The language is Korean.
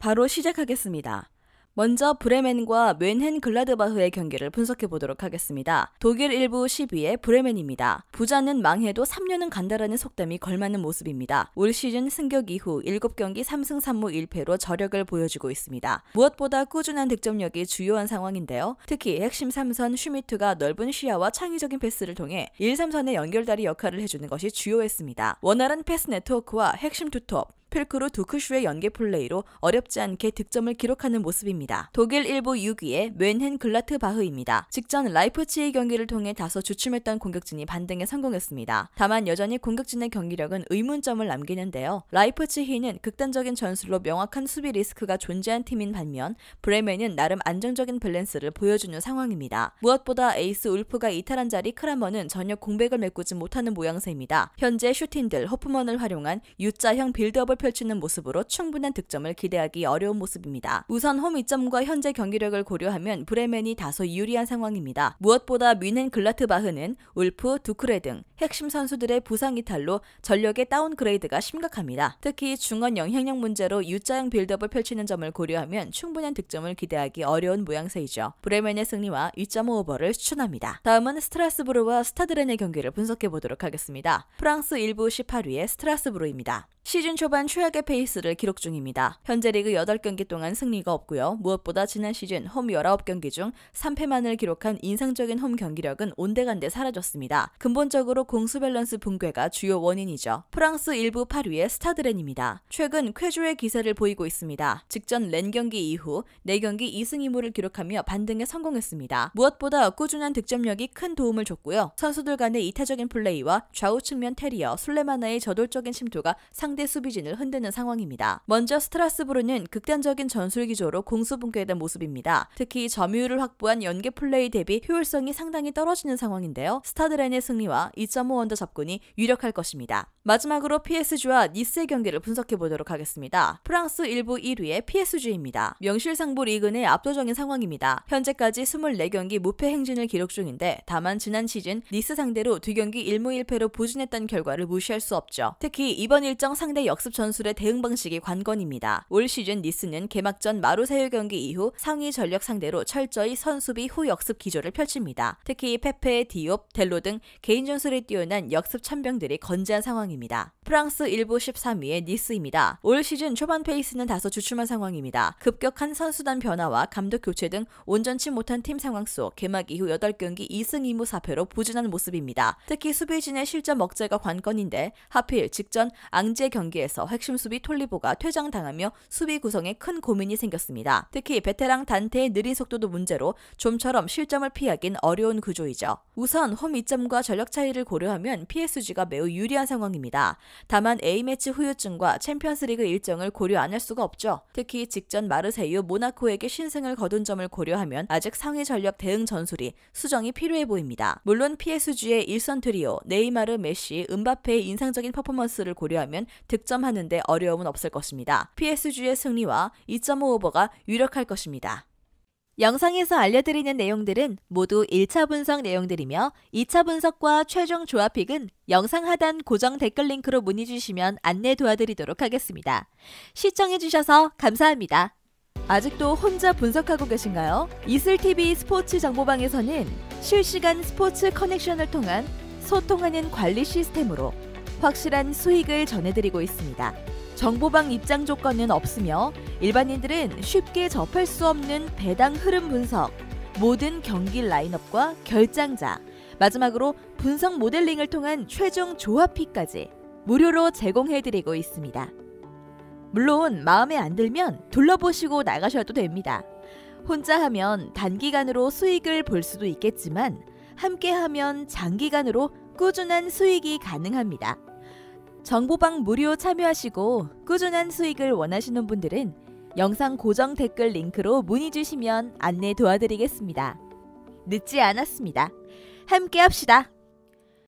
바로 시작하겠습니다. 먼저 브레멘과 뮌헨글라드바흐의 경기를 분석해보도록 하겠습니다. 독일 1부 10위의 브레멘입니다. 부자는 망해도 3년은 간다라는 속담이 걸맞는 모습입니다. 올 시즌 승격 이후 7경기 3승 3무 1패로 저력을 보여주고 있습니다. 무엇보다 꾸준한 득점력이 주요한 상황인데요. 특히 핵심 3선 슈미트가 넓은 시야와 창의적인 패스를 통해 1-3선의 연결다리 역할을 해주는 것이 주요했습니다. 원활한 패스 네트워크와 핵심 투톱, 필크루 두크슈의 연계 플레이로 어렵지 않게 득점을 기록하는 모습입니다. 독일 1부 6위의 뮌헨글라트바흐입니다. 직전 라이프치히 경기를 통해 다소 주춤했던 공격진이 반등에 성공했습니다. 다만 여전히 공격진의 경기력은 의문점을 남기는데요. 라이프치히는 극단적인 전술로 명확한 수비 리스크가 존재한 팀인 반면 브레멘은 나름 안정적인 밸런스를 보여주는 상황입니다. 무엇보다 에이스 울프가 이탈한 자리 크라머는 전혀 공백을 메꾸지 못하는 모양새입니다. 현재 슈틴들, 호프먼을 활용한 U자형 빌드업을 펼치는 모습으로 충분한 득점을 기대하기 어려운 모습입니다. 우선 홈 이점과 현재 경기력을 고려하면 브레멘이 다소 유리한 상황입니다. 무엇보다 뮌헨글라트바흐는 울프, 두크레 등 핵심 선수들의 부상 이탈로 전력의 다운그레이드가 심각합니다. 특히 중원 영향력 문제로 U자형 빌드업을 펼치는 점을 고려하면 충분한 득점을 기대하기 어려운 모양새이죠. 브레멘의 승리와 2.5 오버를 추천합니다. 다음은 스트라스부르와 스타드렌의 경기를 분석해보도록 하겠습니다. 프랑스 1부 18위의 스트라스부르입니다. 시즌 초반 최악의 페이스를 기록 중입니다. 현재 리그 8경기 동안 승리가 없고요. 무엇보다 지난 시즌 홈 19경기 중 3패만을 기록한 인상적인 홈 경기력은 온데간데 사라졌습니다. 근본적으로 공수 밸런스 붕괴가 주요 원인이죠. 프랑스 1부 8위의 스타드렌입니다. 최근 쾌조의 기세를 보이고 있습니다. 직전 렌 경기 이후 4경기 2승 2무를 기록하며 반등에 성공했습니다. 무엇보다 꾸준한 득점력이 큰 도움을 줬고요. 선수들 간의 이타적인 플레이와 좌우 측면 테리어, 술레마나의 저돌적인 침투가 상대 수비진을 흔드는 상황입니다. 먼저 스트라스부르는 극단적인 전술 기조로 공수분괴된 모습입니다. 특히 점유율을 확보한 연계 플레이 대비 효율성이 상당히 떨어지는 상황인데요. 스타드렌의 승리와 2.5 언더 접근이 유력할 것입니다. 마지막으로 PSG와 니스의 경기를 분석해보도록 하겠습니다. 프랑스 1부 1위의 PSG입니다. 명실상부 리그 내 압도적인 상황입니다. 현재까지 24경기 무패 행진을 기록 중인데 다만 지난 시즌 니스 상대로 2경기 1무 1패로 부진했던 결과를 무시할 수 없죠. 특히 이번 일정 상대 역습 전술의 대응 방식이 관건입니다. 올 시즌 니스는 개막전 마르세유 경기 이후 상위 전력 상대로 철저히 선수비 후 역습 기조를 펼칩니다. 특히 페페, 디옵, 델로 등 개인 전술에 뛰어난 역습 천병들이 건재한 상황입니다. 프랑스 1부 13위의 니스입니다. 올 시즌 초반 페이스는 다소 주춤한 상황입니다. 급격한 선수단 변화와 감독 교체 등 온전치 못한 팀 상황 속 개막 이후 8경기 2승 2무 4패로 부진한 모습입니다. 특히 수비진의 실점 억제가 관건인데 하필 직전 앙제 경기에서 핵심 수비 톨리보가 퇴장당하며 수비 구성에 큰 고민이 생겼습니다. 특히 베테랑 단테의 느린 속도도 문제로 좀처럼 실점을 피하긴 어려운 구조이죠. 우선 홈 이점과 전력 차이를 고려하면 PSG가 매우 유리한 상황입니다. 다만 A매치 후유증과 챔피언스리그 일정을 고려 안 할 수가 없죠. 특히 직전 마르세유, 모나코에게 신승을 거둔 점을 고려하면 아직 상위 전력 대응 전술이 수정이 필요해 보입니다. 물론 PSG의 일선 트리오, 네이마르, 메시, 음바페의 인상적인 퍼포먼스를 고려하면 득점하는 데 어려움은 없을 것입니다. PSG의 승리와 2.5 오버가 유력할 것입니다. 영상에서 알려드리는 내용들은 모두 1차 분석 내용들이며 2차 분석과 최종 조합픽은 영상 하단 고정 댓글 링크로 문의 주시면 안내 도와드리도록 하겠습니다. 시청해주셔서 감사합니다. 아직도 혼자 분석하고 계신가요? 이슬TV 스포츠 정보방에서는 실시간 스포츠 커넥션을 통한 소통하는 관리 시스템으로 확실한 수익을 전해드리고 있습니다. 정보방 입장 조건은 없으며 일반인들은 쉽게 접할 수 없는 배당 흐름 분석, 모든 경기 라인업과 결장자, 마지막으로 분석 모델링을 통한 최종 조합픽까지 무료로 제공해드리고 있습니다. 물론 마음에 안 들면 둘러보시고 나가셔도 됩니다. 혼자 하면 단기간으로 수익을 볼 수도 있겠지만 함께하면 장기간으로 꾸준한 수익이 가능합니다. 정보방 무료 참여하시고 꾸준한 수익을 원하시는 분들은 영상 고정 댓글 링크로 문의 주시면 안내 도와드리겠습니다. 늦지 않았습니다. 함께 합시다.